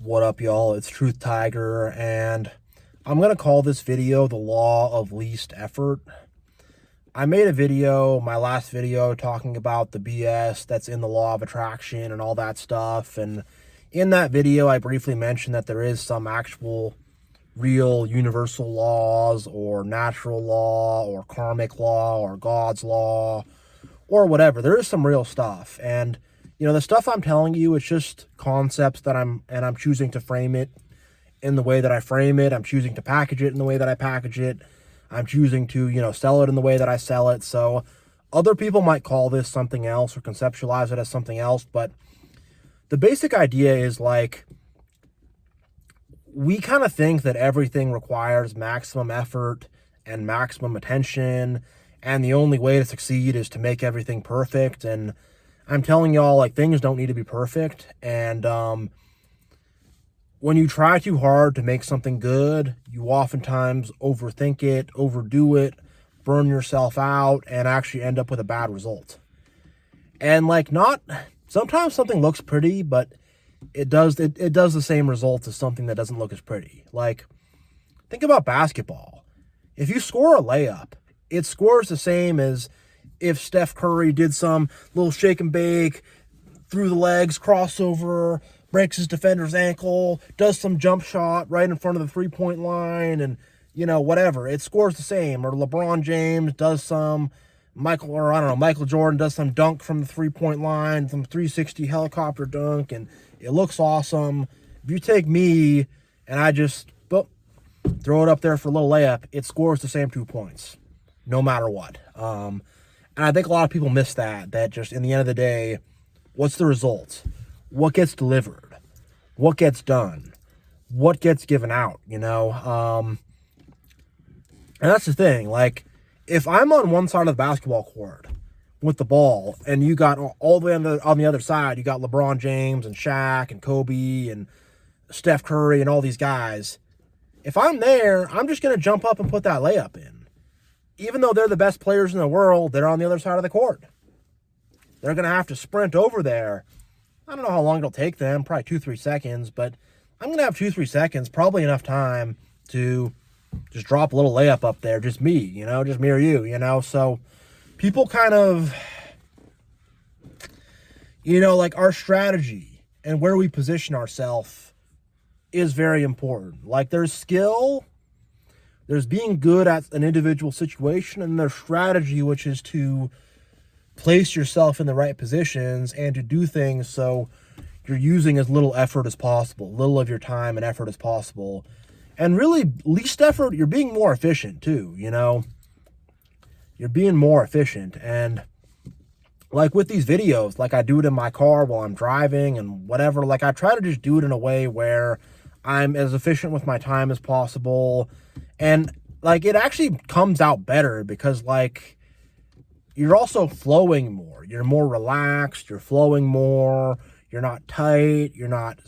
What up, y'all? It's Truth Tiger, and I'm going to call this video the law of least effort. I made a video, my last video, talking about the BS that's in the law of attraction and all that stuff. And in that video, I briefly mentioned that there is some actual real universal laws or natural law or karmic law or God's law or whatever. There is some real stuff. And the stuff I'm telling you, it's just concepts that I'm choosing to frame it in the way that I frame it. I'm choosing to package it in the way that I package it. I'm choosing to, sell it in the way that I sell it. So other people might call this something else or conceptualize it as something else. But the basic idea is like, we kind of think that everything requires maximum effort and maximum attention. And the only way to succeed is to make everything perfect. And I'm telling y'all, like, things don't need to be perfect. And when you try too hard to make something good, you oftentimes overthink it, overdo it, burn yourself out, and actually end up with a bad result. And sometimes something looks pretty, but it does the same results as something that doesn't look as pretty. Like, think about basketball. If you score a layup, it scores the same as if Steph Curry did some little shake and bake, through the legs, crossover, breaks his defender's ankle, does some jump shot right in front of the three-point line, and, whatever. It scores the same. Or LeBron James does some, Michael Jordan does some dunk from the three-point line, some 360 helicopter dunk, and it looks awesome. If you take me and I just throw it up there for a little layup, it scores the same 2 points, no matter what. And I think a lot of people miss that just in the end of the day, what's the result? What gets delivered? What gets done? What gets given out, And that's the thing. Like, if I'm on one side of the basketball court with the ball and you got all the way on the other side, you got LeBron James and Shaq and Kobe and Steph Curry and all these guys. If I'm there, I'm just going to jump up and put that layup in. Even though they're the best players in the world, they're on the other side of the court. They're going to have to sprint over there. I don't know how long it'll take them, probably 2-3 seconds, but I'm going to have 2-3 seconds, probably enough time to just drop a little layup up there, just me, just me or you, So people kind of, like our strategy and where we position ourselves is very important. Like, there's skill, there's being good at an individual situation, and there's strategy, which is to place yourself in the right positions and to do things so you're using as little effort as possible, little of your time and effort as possible. And really, least effort, you're being more efficient too, You're being more efficient. And like with these videos, like I do it in my car while I'm driving and whatever, like I try to just do it in a way where I'm as efficient with my time as possible. And like, it actually comes out better because like, you're also flowing more. You're more relaxed. You're flowing more. You're not tight. You're not,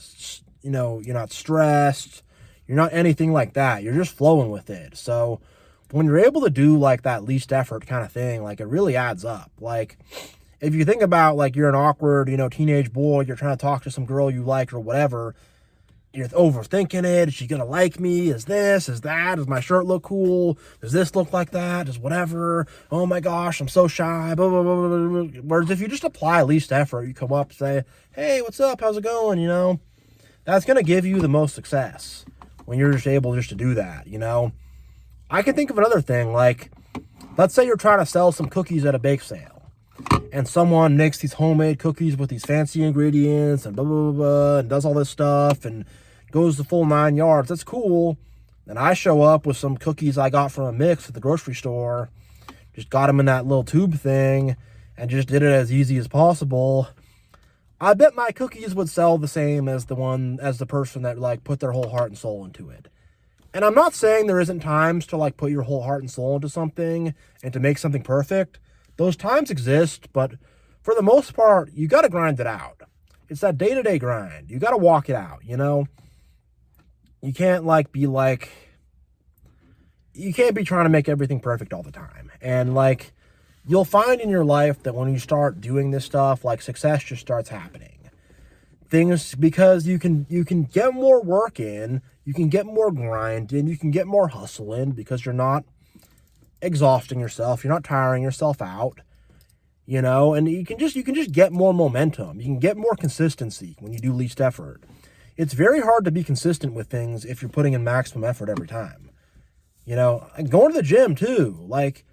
you're not stressed. You're not anything like that. You're just flowing with it. So when you're able to do like that least effort kind of thing, like it really adds up. Like if you think about like you're an awkward, teenage boy, you're trying to talk to some girl you like or whatever, you're overthinking it. Is she going to like me? Is this? Is that? Does my shirt look cool? Does this look like that? Does whatever? Oh my gosh, I'm so shy. Blah, blah, blah, blah, blah. Whereas if you just apply least effort, you come up and say, hey, what's up? How's it going? That's going to give you the most success when you're just able just to do that, I can think of another thing. Like, let's say you're trying to sell some cookies at a bake sale. And someone makes these homemade cookies with these fancy ingredients and blah, blah, blah, blah, and does all this stuff and goes the full 9 yards. That's cool. And I show up with some cookies I got from a mix at the grocery store, just got them in that little tube thing and just did it as easy as possible. I bet my cookies would sell the same as the person that like put their whole heart and soul into it. And I'm not saying there isn't times to like put your whole heart and soul into something and to make something perfect. Those times exist, but for the most part, you got to grind it out. It's that day-to-day grind. You got to walk it out, You can't you can't be trying to make everything perfect all the time. And like, you'll find in your life that when you start doing this stuff, like success just starts happening. things, because you can get more work in, you can get more grind in, you can get more hustle in, because you're not exhausting yourself, you're not tiring yourself out, and you can just get more momentum, you can get more consistency when you do least effort. It's very hard to be consistent with things if you're putting in maximum effort every time. And going to the gym too. Like,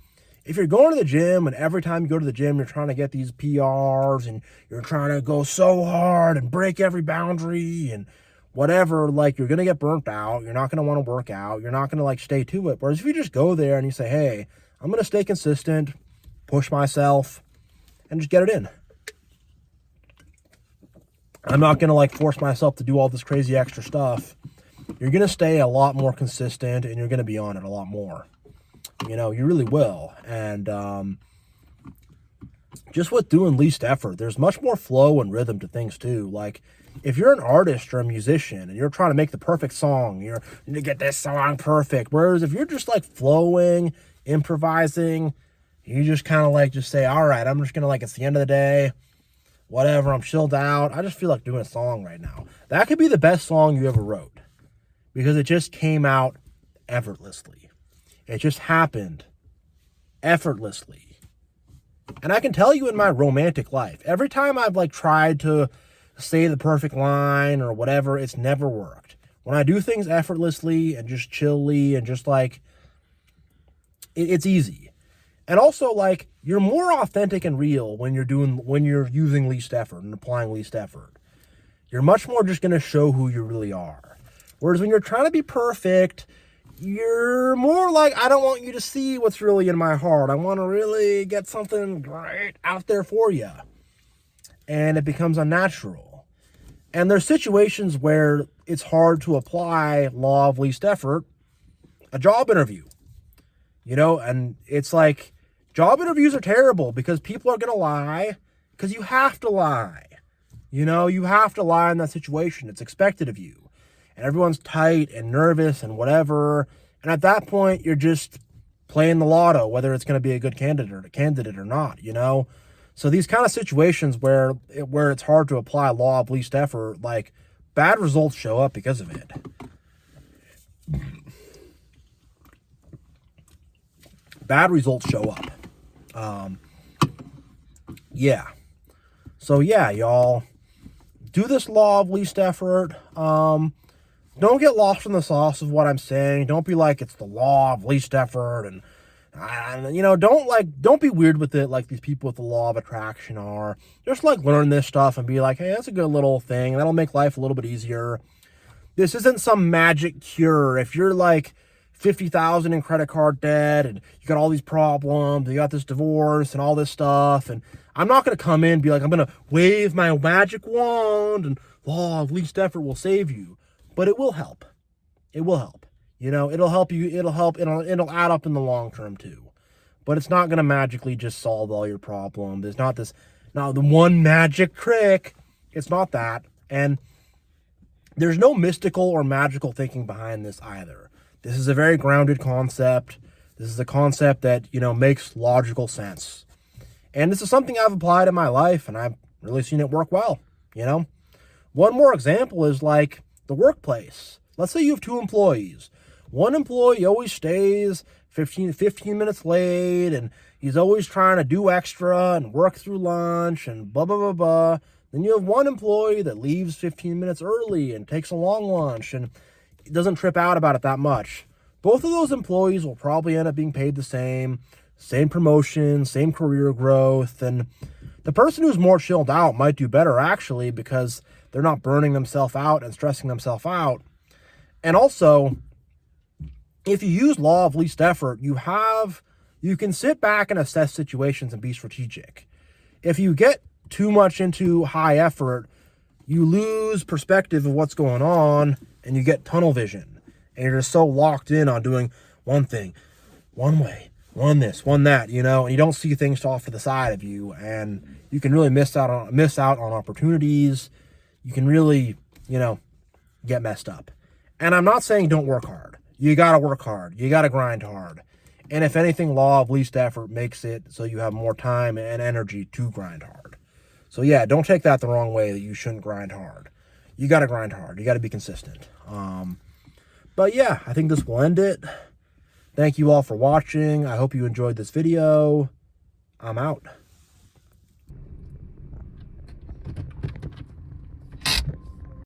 if you're going to the gym and every time you go to the gym, you're trying to get these PRs and you're trying to go so hard and break every boundary and whatever, like, you're going to get burnt out. You're not going to want to work out. You're not going to like stay to it. Whereas if you just go there and you say, hey, I'm going to stay consistent, push myself, and just get it in. I'm not going to like force myself to do all this crazy extra stuff. You're going to stay a lot more consistent and you're going to be on it a lot more. You really will. And just with doing least effort, there's much more flow and rhythm to things too. Like, if you're an artist or a musician and you're trying to make the perfect song, you need to get this song perfect. Whereas if you're just like flowing, improvising, you just kind of like just say, all right, I'm just going to, like, it's the end of the day, whatever, I'm chilled out, I just feel like doing a song right now. That could be the best song you ever wrote, because it just came out effortlessly. It just happened effortlessly. And I can tell you, in my romantic life, every time I've like tried to say the perfect line or whatever, it's never worked. When I do things effortlessly and just chilly and just like, it's easy. And also, like, you're more authentic and real when you're using least effort and applying least effort. You're much more just going to show who you really are. Whereas when you're trying to be perfect, you're more like, I don't want you to see what's really in my heart. I want to really get something great out there for you. And it becomes unnatural. And there's situations where it's hard to apply law of least effort. A job interview. And it's like, job interviews are terrible because people are going to lie, because you have to lie. You have to lie in that situation. It's expected of you. And everyone's tight and nervous and whatever. And at that point, you're just playing the lotto, whether it's going to be a good candidate or not, So these kind of situations where it's hard to apply law of least effort, like, bad results show up because of it. Bad results show up. Yeah. So yeah, y'all, do this law of least effort. Don't get lost in the sauce of what I'm saying. Don't be like, it's the law of least effort, and don't be weird with it like these people with the law of attraction are. Just like learn this stuff and be like, hey, that's a good little thing. That'll make life a little bit easier. This isn't some magic cure. If you're like $50,000 in credit card debt and you got all these problems, you got this divorce and all this stuff, and I'm not going to come in and be like, I'm going to wave my magic wand and law of least effort will save you. But it will help. It will help. It'll help you. It'll help. It'll add up in the long term too. But it's not going to magically just solve all your problems. There's not the one magic trick. It's not that. And there's no mystical or magical thinking behind this either. This is a very grounded concept. This is a concept that, makes logical sense. And this is something I've applied in my life, and I've really seen it work well, One more example is like the workplace. Let's say you have two employees. One employee always stays 15 minutes late, and he's always trying to do extra and work through lunch and blah, blah, blah, blah. Then you have one employee that leaves 15 minutes early and takes a long lunch and doesn't trip out about it that much. Both of those employees will probably end up being paid the same promotion, same career growth, and the person who's more chilled out might do better actually, because they're not burning themselves out and stressing themselves out. And also, if you use law of least effort, you can sit back and assess situations and be strategic. If you get too much into high effort, you lose perspective of what's going on and you get tunnel vision. And you're just so locked in on doing one thing, one way, one this, one that, and you don't see things off to the side of you, and you can really miss out on opportunities. You can really, get messed up. And I'm not saying don't work hard. You got to work hard. You got to grind hard. And if anything, law of least effort makes it so you have more time and energy to grind hard. So So yeah, don't take that the wrong way that you shouldn't grind hard. You got to grind hard. You got to be consistent. But yeah, I think this will end it. Thank you all for watching. I hope you enjoyed this video. I'm out.